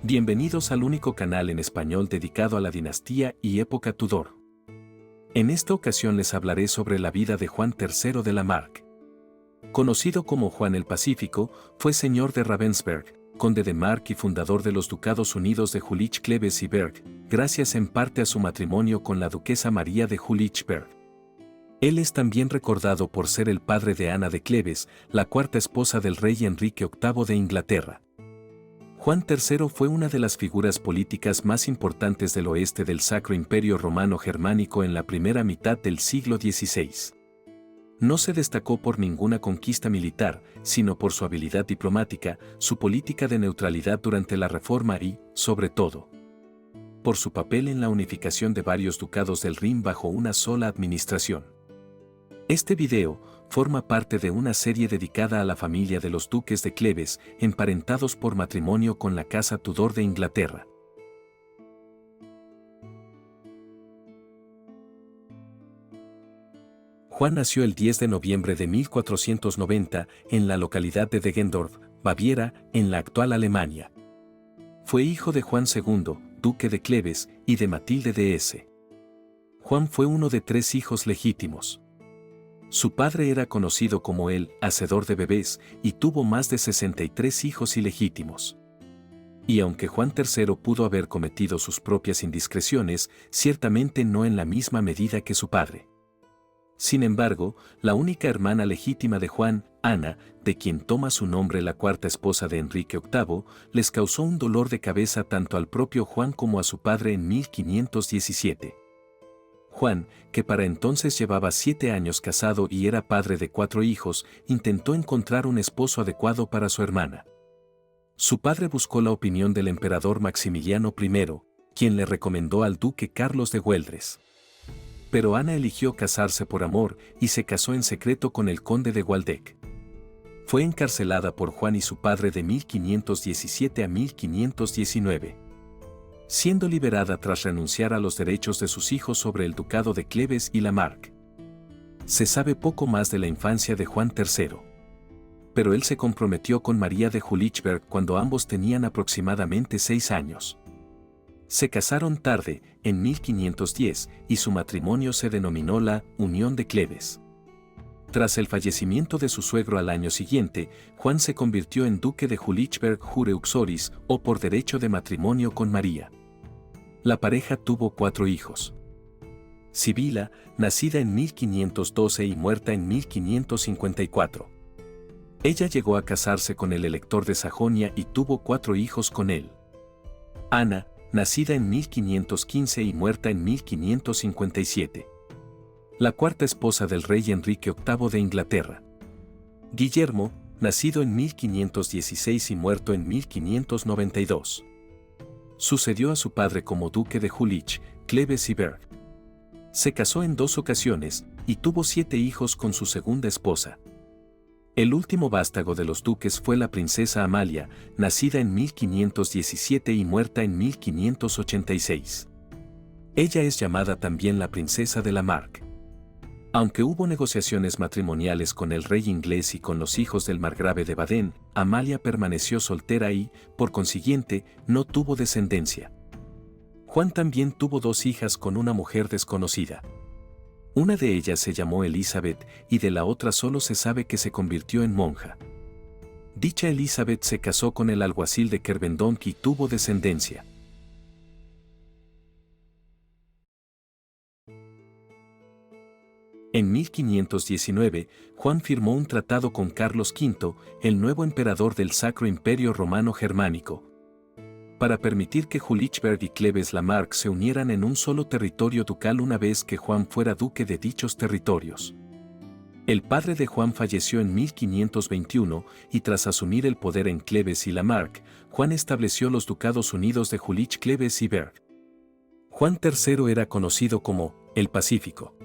Bienvenidos al único canal en español dedicado a la dinastía y época Tudor. En esta ocasión les hablaré sobre la vida de Juan III de la Marck. Conocido como Juan el Pacífico, fue señor de Ravensberg, conde de Marck y fundador de los Ducados Unidos de Jülich-Klevesi y Berg, gracias en parte a su matrimonio con la duquesa María de Jülich-Berg. Él es también recordado por ser el padre de Ana de Cleves, la cuarta esposa del rey Enrique VIII de Inglaterra. Juan III fue una de las figuras políticas más importantes del oeste del Sacro Imperio Romano Germánico en la primera mitad del siglo XVI. No se destacó por ninguna conquista militar, sino por su habilidad diplomática, su política de neutralidad durante la Reforma y, sobre todo, por su papel en la unificación de varios ducados del Rin bajo una sola administración. Este video forma parte de una serie dedicada a la familia de los duques de Cleves, emparentados por matrimonio con la casa Tudor de Inglaterra. Juan nació el 10 de noviembre de 1490 en la localidad de Deggendorf, Baviera, en la actual Alemania. Fue hijo de Juan II, duque de Cleves, y de Matilde de Hesse. Juan fue uno de 3 hijos legítimos. Su padre era conocido como el hacedor de bebés y tuvo más de 63 hijos ilegítimos. Y aunque Juan III pudo haber cometido sus propias indiscreciones, ciertamente no en la misma medida que su padre. Sin embargo, la única hermana legítima de Juan, Ana, de quien toma su nombre la cuarta esposa de Enrique VIII, les causó un dolor de cabeza tanto al propio Juan como a su padre en 1517. Juan, que para entonces llevaba 7 años casado y era padre de 4 hijos, intentó encontrar un esposo adecuado para su hermana. Su padre buscó la opinión del emperador Maximiliano I, quien le recomendó al duque Carlos de Güeldres. Pero Ana eligió casarse por amor y se casó en secreto con el conde de Waldeck. Fue encarcelada por Juan y su padre de 1517 a 1519. Siendo liberada tras renunciar a los derechos de sus hijos sobre el ducado de Cleves y la Marck. Se sabe poco más de la infancia de Juan III. Pero él se comprometió con María de Jülich-Berg cuando ambos tenían aproximadamente 6 años. Se casaron tarde, en 1510, y su matrimonio se denominó la Unión de Cleves. Tras el fallecimiento de su suegro al año siguiente, Juan se convirtió en duque de Jülich-Berg jure uxoris, o por derecho de matrimonio con María. La pareja tuvo 4 hijos. Sibila, nacida en 1512 y muerta en 1554. Ella llegó a casarse con el elector de Sajonia y tuvo 4 hijos con él. Ana, nacida en 1515 y muerta en 1557. La cuarta esposa del rey Enrique VIII de Inglaterra. Guillermo, nacido en 1516 y muerto en 1592. Sucedió a su padre como duque de Jülich, Cleves y Berg. Se casó en 2 ocasiones y tuvo 7 hijos con su segunda esposa. El último vástago de los duques fue la princesa Amalia, nacida en 1517 y muerta en 1586. Ella es llamada también la princesa de la Marck. Aunque hubo negociaciones matrimoniales con el rey inglés y con los hijos del margrave de Baden, Amalia permaneció soltera y, por consiguiente, no tuvo descendencia. Juan también tuvo 2 hijas con una mujer desconocida. Una de ellas se llamó Elizabeth y de la otra solo se sabe que se convirtió en monja. Dicha Elizabeth se casó con el alguacil de Kervendonck y tuvo descendencia. En 1519, Juan firmó un tratado con Carlos V, el nuevo emperador del Sacro Imperio Romano Germánico, para permitir que Jülich-Berg y Cleves la Marck se unieran en un solo territorio ducal una vez que Juan fuera duque de dichos territorios. El padre de Juan falleció en 1521 y tras asumir el poder en Cleves y la Marck, Juan estableció los Ducados Unidos de Jülich-Klevesi y Berg. Juan III era conocido como el Pacífico.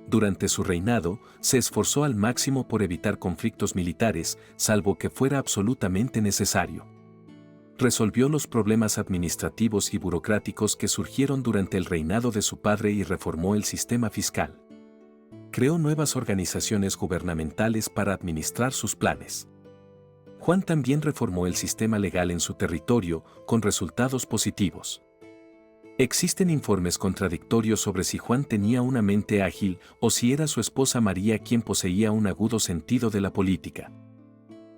Durante su reinado, se esforzó al máximo por evitar conflictos militares, salvo que fuera absolutamente necesario. Resolvió los problemas administrativos y burocráticos que surgieron durante el reinado de su padre y reformó el sistema fiscal. Creó nuevas organizaciones gubernamentales para administrar sus planes. Juan también reformó el sistema legal en su territorio, con resultados positivos. Existen informes contradictorios sobre si Juan tenía una mente ágil o si era su esposa María quien poseía un agudo sentido de la política.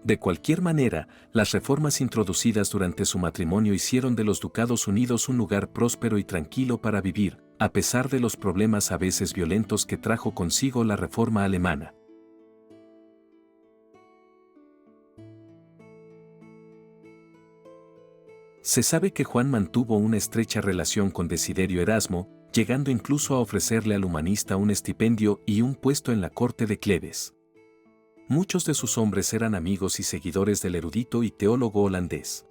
De cualquier manera, las reformas introducidas durante su matrimonio hicieron de los Ducados Unidos un lugar próspero y tranquilo para vivir, a pesar de los problemas a veces violentos que trajo consigo la reforma alemana. Se sabe que Juan mantuvo una estrecha relación con Desiderio Erasmo, llegando incluso a ofrecerle al humanista un estipendio y un puesto en la corte de Cleves. Muchos de sus hombres eran amigos y seguidores del erudito y teólogo holandés.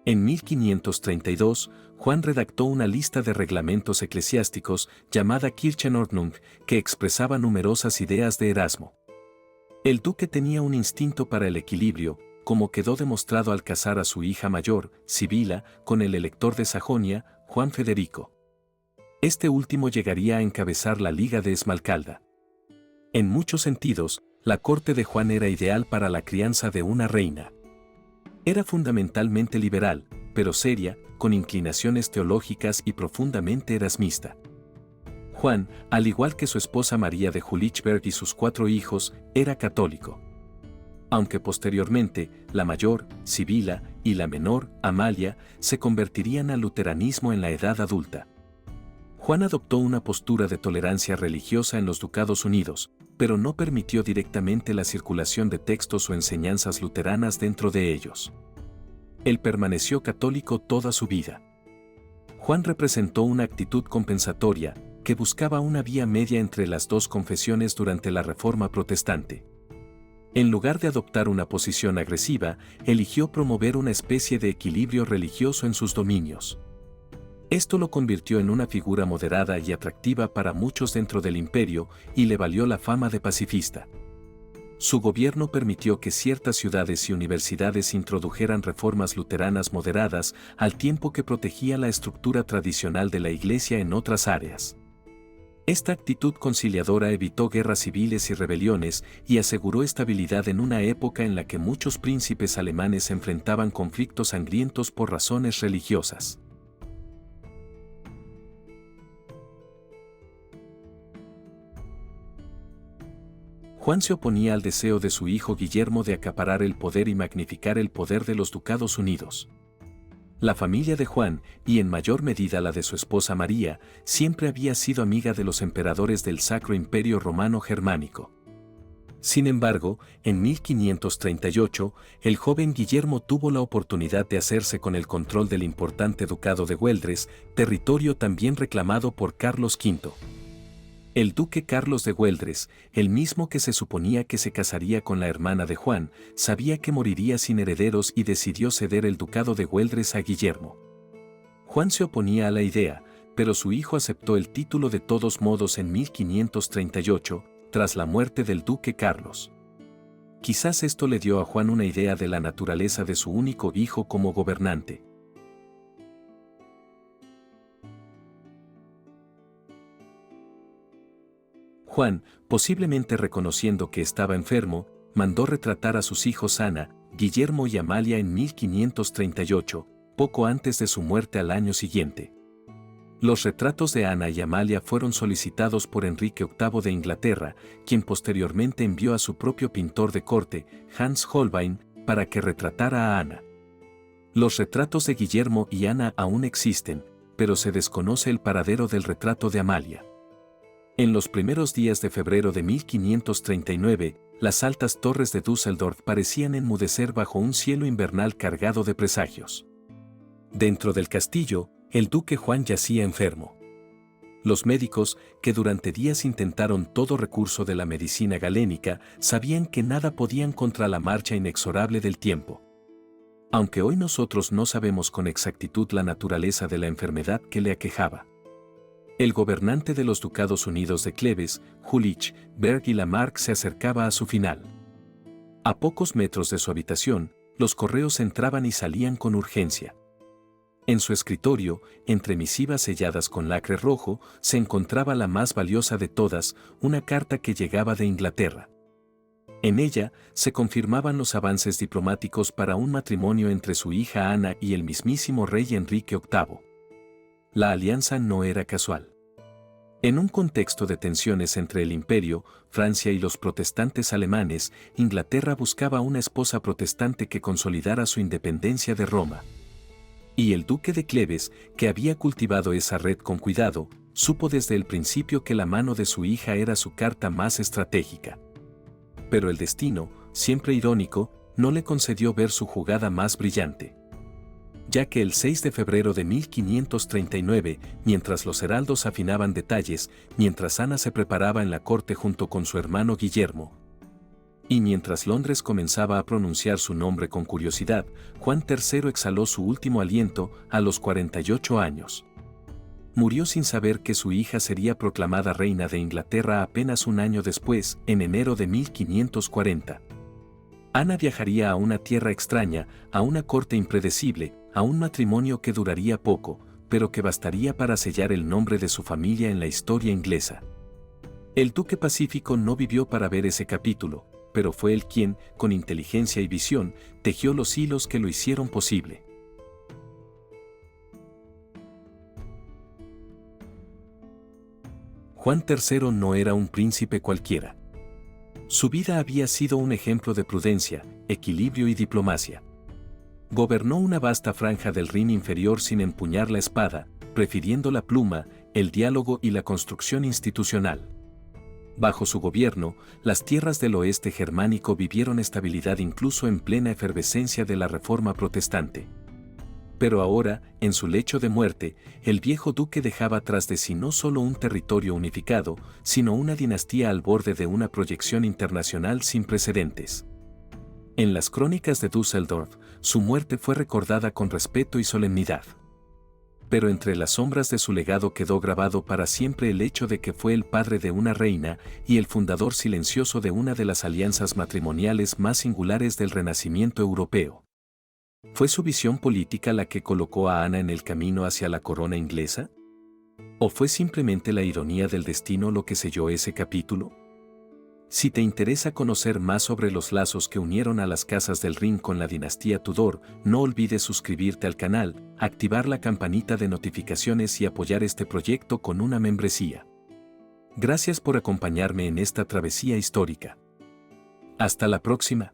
En 1532, Juan redactó una lista de reglamentos eclesiásticos llamada Kirchenordnung, que expresaba numerosas ideas de Erasmo. El duque tenía un instinto para el equilibrio, como quedó demostrado al casar a su hija mayor, Sibila, con el elector de Sajonia, Juan Federico. Este último llegaría a encabezar la Liga de Esmalcalda. En muchos sentidos, la corte de Juan era ideal para la crianza de una reina. Era fundamentalmente liberal, pero seria, con inclinaciones teológicas y profundamente erasmista. Juan, al igual que su esposa María de Julichberg y sus 4 hijos, era católico. Aunque posteriormente, la mayor, Sibila, y la menor, Amalia, se convertirían al luteranismo en la edad adulta. Juan adoptó una postura de tolerancia religiosa en los Ducados Unidos, pero no permitió directamente la circulación de textos o enseñanzas luteranas dentro de ellos. Él permaneció católico toda su vida. Juan representó una actitud compensatoria, que buscaba una vía media entre las dos confesiones durante la Reforma Protestante. En lugar de adoptar una posición agresiva, eligió promover una especie de equilibrio religioso en sus dominios. Esto lo convirtió en una figura moderada y atractiva para muchos dentro del imperio y le valió la fama de pacifista. Su gobierno permitió que ciertas ciudades y universidades introdujeran reformas luteranas moderadas al tiempo que protegía la estructura tradicional de la Iglesia en otras áreas. Esta actitud conciliadora evitó guerras civiles y rebeliones y aseguró estabilidad en una época en la que muchos príncipes alemanes enfrentaban conflictos sangrientos por razones religiosas. Juan se oponía al deseo de su hijo Guillermo de acaparar el poder y magnificar el poder de los Ducados Unidos. La familia de Juan, y en mayor medida la de su esposa María, siempre había sido amiga de los emperadores del Sacro Imperio Romano Germánico. Sin embargo, en 1538, el joven Guillermo tuvo la oportunidad de hacerse con el control del importante ducado de Güeldres, territorio también reclamado por Carlos V. El duque Carlos de Güeldres, el mismo que se suponía que se casaría con la hermana de Juan, sabía que moriría sin herederos y decidió ceder el ducado de Güeldres a Guillermo. Juan se oponía a la idea, pero su hijo aceptó el título de todos modos en 1538, tras la muerte del duque Carlos. Quizás esto le dio a Juan una idea de la naturaleza de su único hijo como gobernante. Juan, posiblemente reconociendo que estaba enfermo, mandó retratar a sus hijos Ana, Guillermo y Amalia en 1538, poco antes de su muerte al año siguiente. Los retratos de Ana y Amalia fueron solicitados por Enrique VIII de Inglaterra, quien posteriormente envió a su propio pintor de corte, Hans Holbein, para que retratara a Ana. Los retratos de Guillermo y Ana aún existen, pero se desconoce el paradero del retrato de Amalia. En los primeros días de febrero de 1539, las altas torres de Düsseldorf parecían enmudecer bajo un cielo invernal cargado de presagios. Dentro del castillo, el duque Juan yacía enfermo. Los médicos, que durante días intentaron todo recurso de la medicina galénica, sabían que nada podían contra la marcha inexorable del tiempo. Aunque hoy nosotros no sabemos con exactitud la naturaleza de la enfermedad que le aquejaba. El gobernante de los Ducados Unidos de Cleves, Jülich, Berg y Lamarck se acercaba a su final. A pocos metros de su habitación, los correos entraban y salían con urgencia. En su escritorio, entre misivas selladas con lacre rojo, se encontraba la más valiosa de todas, una carta que llegaba de Inglaterra. En ella se confirmaban los avances diplomáticos para un matrimonio entre su hija Ana y el mismísimo rey Enrique VIII. La alianza no era casual. En un contexto de tensiones entre el imperio, Francia y los protestantes alemanes, Inglaterra buscaba una esposa protestante que consolidara su independencia de Roma. Y el duque de Cleves, que había cultivado esa red con cuidado, supo desde el principio que la mano de su hija era su carta más estratégica. Pero el destino, siempre irónico, no le concedió ver su jugada más brillante. Ya que el 6 de febrero de 1539, mientras los heraldos afinaban detalles, mientras Ana se preparaba en la corte junto con su hermano Guillermo, y mientras Londres comenzaba a pronunciar su nombre con curiosidad, Juan III exhaló su último aliento a los 48 años. Murió sin saber que su hija sería proclamada reina de Inglaterra apenas un año después, en enero de 1540. Ana viajaría a una tierra extraña, a una corte impredecible, a un matrimonio que duraría poco, pero que bastaría para sellar el nombre de su familia en la historia inglesa. El duque pacífico no vivió para ver ese capítulo, pero fue él quien, con inteligencia y visión, tejió los hilos que lo hicieron posible. Juan III no era un príncipe cualquiera. Su vida había sido un ejemplo de prudencia, equilibrio y diplomacia. Gobernó una vasta franja del Rin inferior sin empuñar la espada, prefiriendo la pluma, el diálogo y la construcción institucional. Bajo su gobierno, las tierras del oeste germánico vivieron estabilidad incluso en plena efervescencia de la Reforma protestante. Pero ahora, en su lecho de muerte, el viejo duque dejaba tras de sí no solo un territorio unificado, sino una dinastía al borde de una proyección internacional sin precedentes. En las crónicas de Düsseldorf, su muerte fue recordada con respeto y solemnidad. Pero entre las sombras de su legado quedó grabado para siempre el hecho de que fue el padre de una reina y el fundador silencioso de una de las alianzas matrimoniales más singulares del Renacimiento europeo. ¿Fue su visión política la que colocó a Ana en el camino hacia la corona inglesa? ¿O fue simplemente la ironía del destino lo que selló ese capítulo? Si te interesa conocer más sobre los lazos que unieron a las casas del Rin con la dinastía Tudor, no olvides suscribirte al canal, activar la campanita de notificaciones y apoyar este proyecto con una membresía. Gracias por acompañarme en esta travesía histórica. Hasta la próxima.